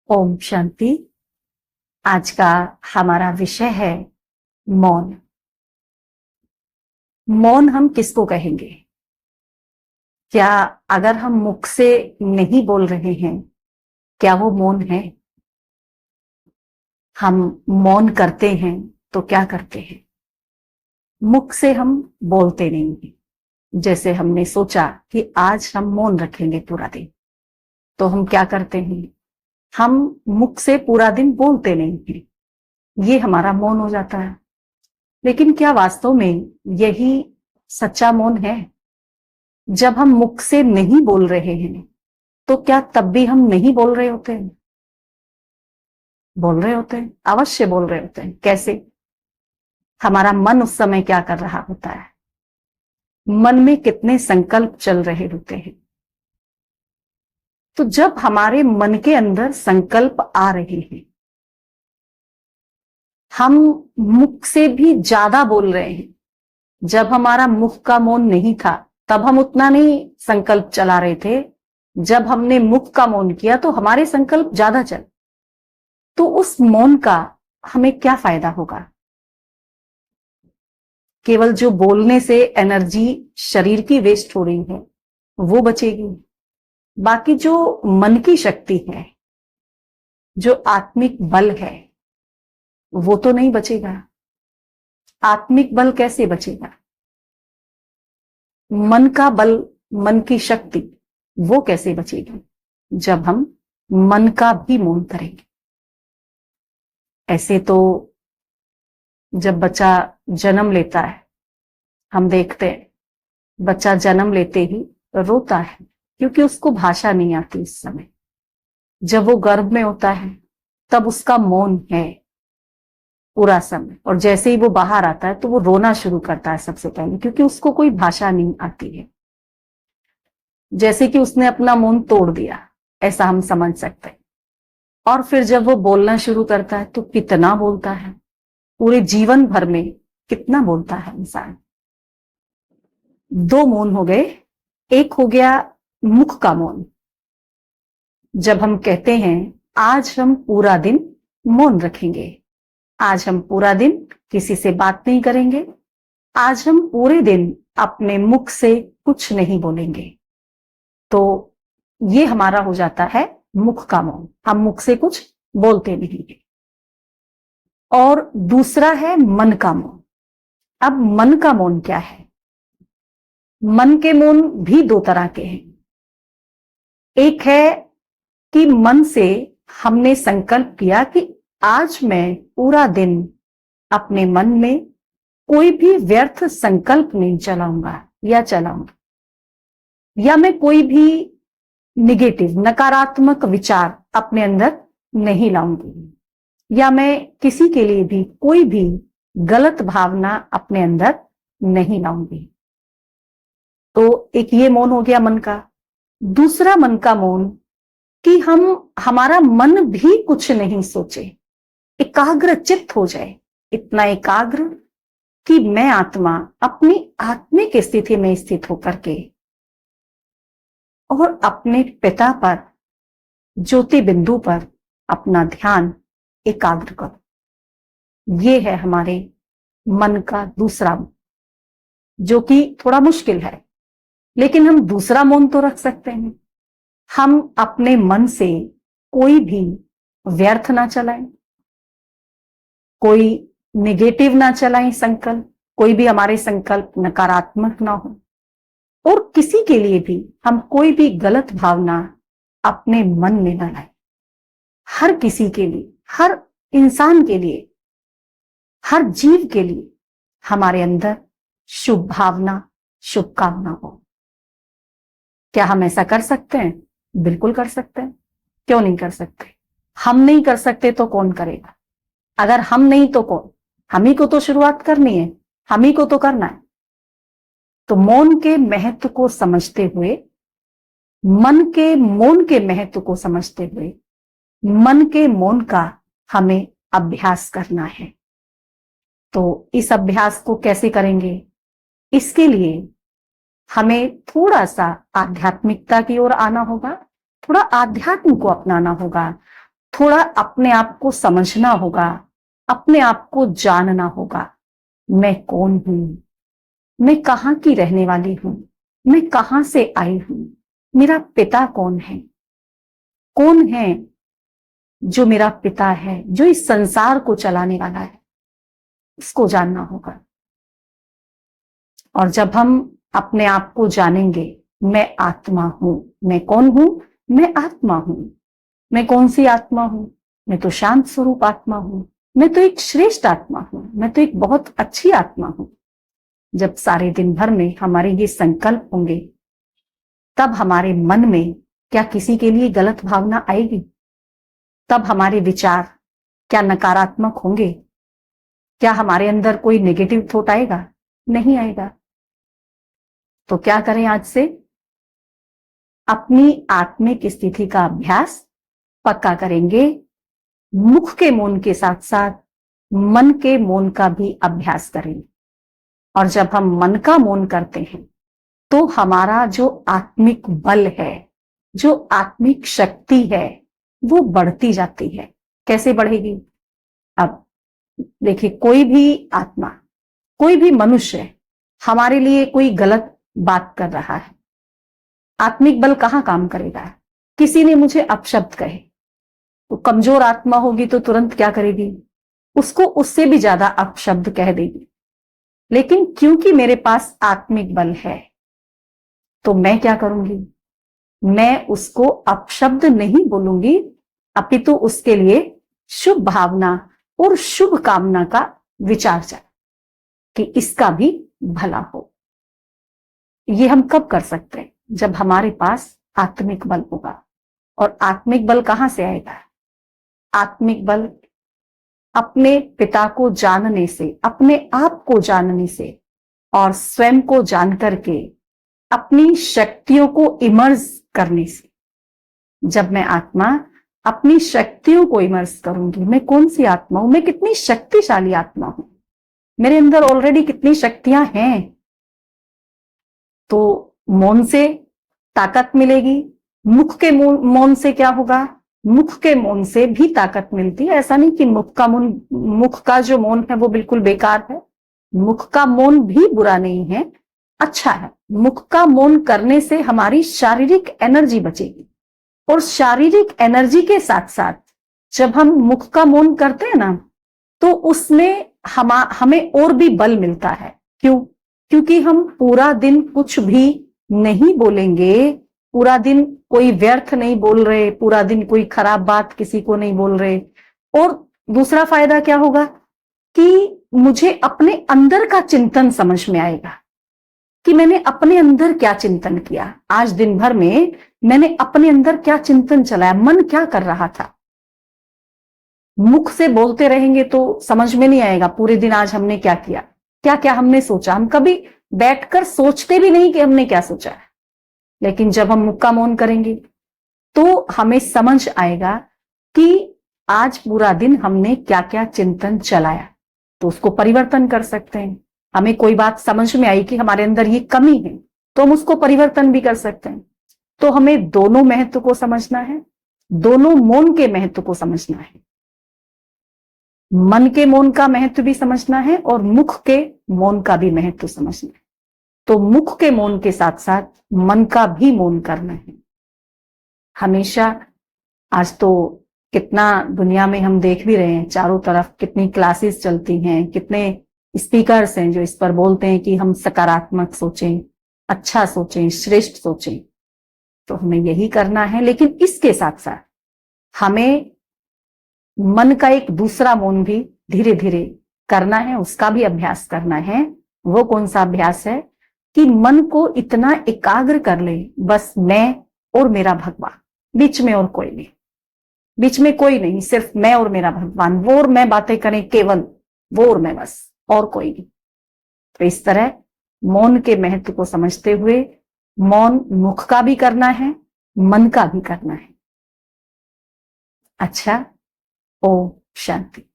ओम शांति। आज का हमारा विषय है मौन। मौन हम किसको कहेंगे? क्या अगर हम मुख से नहीं बोल रहे हैं, क्या वो मौन है? हम मौन करते हैं तो क्या करते हैं? मुख से हम बोलते नहीं हैं। जैसे हमने सोचा कि आज हम मौन रखेंगे पूरा दिन, तो हम क्या करते हैं? हम मुख से पूरा दिन बोलते नहीं हैं। ये हमारा मौन हो जाता है। लेकिन क्या वास्तव में यही सच्चा मौन है? जब हम मुख से नहीं बोल रहे हैं, तो क्या तब भी हम नहीं बोल रहे होते हैं? बोल रहे होते हैं, अवश्य बोल रहे होते हैं। कैसे? हमारा मन उस समय क्या कर रहा होता है? मन में कितने संकल्प चल रहे होते हैं। तो जब हमारे मन के अंदर संकल्प आ रहे हैं, हम मुख से भी ज्यादा बोल रहे हैं। जब हमारा मुख का मौन नहीं था, तब हम उतना नहीं संकल्प चला रहे थे। जब हमने मुख का मौन किया तो हमारे संकल्प ज्यादा चल। तो उस मौन का हमें क्या फायदा होगा? केवल जो बोलने से एनर्जी शरीर की वेस्ट हो रही है वो बचेगी। बाकी जो मन की शक्ति है, जो आत्मिक बल है, वो तो नहीं बचेगा। आत्मिक बल कैसे बचेगा? मन का बल, मन की शक्ति, वो कैसे बचेगी जब हम मन का भी मौन करेंगे? ऐसे तो जब बच्चा जन्म लेता है, हम देखते हैं बच्चा जन्म लेते ही रोता है, क्योंकि उसको भाषा नहीं आती उस समय। जब वो गर्भ में होता है तब उसका मौन है पूरा समय, और जैसे ही वो बाहर आता है तो वो रोना शुरू करता है सबसे पहले, क्योंकि उसको कोई भाषा नहीं आती है। जैसे कि उसने अपना मौन तोड़ दिया, ऐसा हम समझ सकते हैं। और फिर जब वो बोलना शुरू करता है तो कितना बोलता है, पूरे जीवन भर में कितना बोलता है इंसान। दो मौन हो गए। एक हो गया मुख का मौन। जब हम कहते हैं आज हम पूरा दिन मौन रखेंगे, आज हम पूरा दिन किसी से बात नहीं करेंगे, आज हम पूरे दिन अपने मुख से कुछ नहीं बोलेंगे, तो ये हमारा हो जाता है मुख का मौन। हम मुख से कुछ बोलते नहीं है। और दूसरा है मन का मौन। अब मन का मौन क्या है? मन के मौन भी दो तरह के हैं। एक है कि मन से हमने संकल्प किया कि आज मैं पूरा दिन अपने मन में कोई भी व्यर्थ संकल्प नहीं चलाऊंगा या चलाऊंगा, या मैं कोई भी निगेटिव, नकारात्मक विचार अपने अंदर नहीं लाऊंगी, या मैं किसी के लिए भी कोई भी गलत भावना अपने अंदर नहीं लाऊंगी। तो एक ये मौन हो गया मन का। दूसरा मन का मौन कि हमारा मन भी कुछ नहीं सोचे, एकाग्र चित्त हो जाए, इतना एकाग्र कि मैं आत्मा अपनी आत्मिक स्थिति में स्थित होकर के और अपने पिता पर, ज्योति बिंदु पर अपना ध्यान एकाग्र करो। ये है हमारे मन का दूसरा मौन, जो कि थोड़ा मुश्किल है, लेकिन हम दूसरा मौन तो रख सकते हैं। हम अपने मन से कोई भी व्यर्थ ना चलाएं, कोई निगेटिव ना चलाएं संकल्प, कोई भी हमारे संकल्प नकारात्मक ना हो, और किसी के लिए भी हम कोई भी गलत भावना अपने मन में न लाएं। हर किसी के लिए, हर इंसान के लिए, हर जीव के लिए हमारे अंदर शुभ भावना, शुभकामना हो। क्या हम ऐसा कर सकते हैं? बिल्कुल कर सकते हैं। क्यों नहीं कर सकते? हम नहीं कर सकते तो कौन करेगा? अगर हम नहीं तो कौन? हम ही को तो शुरुआत करनी है, हम ही को तो करना है। तो मौन के महत्व को समझते हुए, मन के मौन के महत्व को समझते हुए, मन के मौन का हमें अभ्यास करना है। तो इस अभ्यास को कैसे करेंगे? इसके लिए हमें थोड़ा सा आध्यात्मिकता की ओर आना होगा, थोड़ा आध्यात्म को अपनाना होगा, थोड़ा अपने आप को समझना होगा, अपने आप को जानना होगा। मैं कौन हूं, मैं कहां की रहने वाली हूं, मैं कहां से आई हूं, मेरा पिता कौन है, कौन है जो मेरा पिता है, जो इस संसार को चलाने वाला है, इसको जानना होगा। और जब हम अपने आप को जानेंगे, मैं आत्मा हूं, मैं कौन हूं, मैं आत्मा हूं। मैं कौन सी आत्मा हूं, मैं तो शांत स्वरूप आत्मा हूं, मैं तो एक श्रेष्ठ आत्मा हूं, मैं तो एक बहुत अच्छी आत्मा हूं। जब सारे दिन भर में हमारे ये संकल्प होंगे, तब हमारे मन में क्या किसी के लिए गलत भावना आएगी? तब हमारे विचार क्या नकारात्मक होंगे? क्या हमारे अंदर कोई नेगेटिव थॉट आएगा? नहीं आएगा। तो क्या करें आज से? अपनी आत्मिक स्थिति का अभ्यास पक्का करेंगे। मुख के मौन के साथ साथ मन के मौन का भी अभ्यास करेंगे। और जब हम मन का मौन करते हैं तो हमारा जो आत्मिक बल है, जो आत्मिक शक्ति है, वो बढ़ती जाती है। कैसे बढ़ेगी? अब देखिए, कोई भी आत्मा, कोई भी मनुष्य हमारे लिए कोई गलत बात कर रहा है, आत्मिक बल कहां काम करेगा? किसी ने मुझे अपशब्द कहे तो कमजोर आत्मा होगी तो तुरंत क्या करेगी? उसको उससे भी ज्यादा अपशब्द कह देगी। लेकिन क्योंकि मेरे पास आत्मिक बल है तो मैं क्या करूंगी? मैं उसको अपशब्द नहीं बोलूंगी, अपितु उसके लिए शुभ भावना और शुभ कामना का विचार जाए कि इसका भी भला हो। ये हम कब कर सकते हैं? जब हमारे पास आत्मिक बल होगा। और आत्मिक बल कहां से आएगा? आत्मिक बल अपने पिता को जानने से, अपने आप को जानने से और स्वयं को जान करके अपनी शक्तियों को इमर्ज करने से। जब मैं आत्मा अपनी शक्तियों को इमर्ज करूंगी, मैं कौन सी आत्मा हूं, मैं कितनी शक्तिशाली आत्मा हूं, मेरे अंदर ऑलरेडी कितनी शक्तियां हैं, तो मौन से ताकत मिलेगी। मुख के मौन से क्या होगा? मुख के मौन से भी ताकत मिलती है। ऐसा नहीं कि मुख का जो मौन है वो बिल्कुल बेकार है। मुख का मौन भी बुरा नहीं है, अच्छा है। मुख का मौन करने से हमारी शारीरिक एनर्जी बचेगी। और शारीरिक एनर्जी के साथ साथ जब हम मुख का मौन करते हैं ना, तो उसमें हमें और भी बल मिलता है। क्यों? क्योंकि हम पूरा दिन कुछ भी नहीं बोलेंगे, पूरा दिन कोई व्यर्थ नहीं बोल रहे, पूरा दिन कोई खराब बात किसी को नहीं बोल रहे। और दूसरा फायदा क्या होगा कि मुझे अपने अंदर का चिंतन समझ में आएगा कि मैंने अपने अंदर क्या चिंतन किया, आज दिन भर में मैंने अपने अंदर क्या चिंतन चलाया, मन क्या कर रहा था। मुख से बोलते रहेंगे तो समझ में नहीं आएगा पूरे दिन आज हमने क्या किया, क्या क्या हमने सोचा। हम कभी बैठकर सोचते भी नहीं कि हमने क्या सोचा है। लेकिन जब हम मुख का मौन करेंगे तो हमें समझ आएगा कि आज पूरा दिन हमने क्या क्या चिंतन चलाया, तो उसको परिवर्तन कर सकते हैं। हमें कोई बात समझ में आई कि हमारे अंदर ये कमी है, तो हम उसको परिवर्तन भी कर सकते हैं। तो हमें दोनों महत्व को समझना है, दोनों मौन के महत्व को समझना है। मन के मौन का महत्व भी समझना है और मुख के मौन का भी महत्व समझना है। तो मुख के मौन के साथ साथ मन का भी मौन करना है हमेशा। आज तो कितना दुनिया में हम देख भी रहे हैं, चारों तरफ कितनी क्लासेस चलती हैं, कितने स्पीकर्स हैं जो इस पर बोलते हैं कि हम सकारात्मक सोचें, अच्छा सोचें, श्रेष्ठ सोचें। तो हमें यही करना है। लेकिन इसके साथ साथ हमें मन का एक दूसरा मौन भी धीरे धीरे करना है, उसका भी अभ्यास करना है। वो कौन सा अभ्यास है? कि मन को इतना एकाग्र कर ले, बस मैं और मेरा भगवान, बीच में और कोई नहीं, बीच में कोई नहीं, सिर्फ मैं और मेरा भगवान, वो और मैं बातें करें, केवल वो और मैं, बस, और कोई नहीं। तो इस तरह मौन के महत्व को समझते हुए मौन मुख का भी करना है, मन का भी करना है। अच्छा, ओम शांति।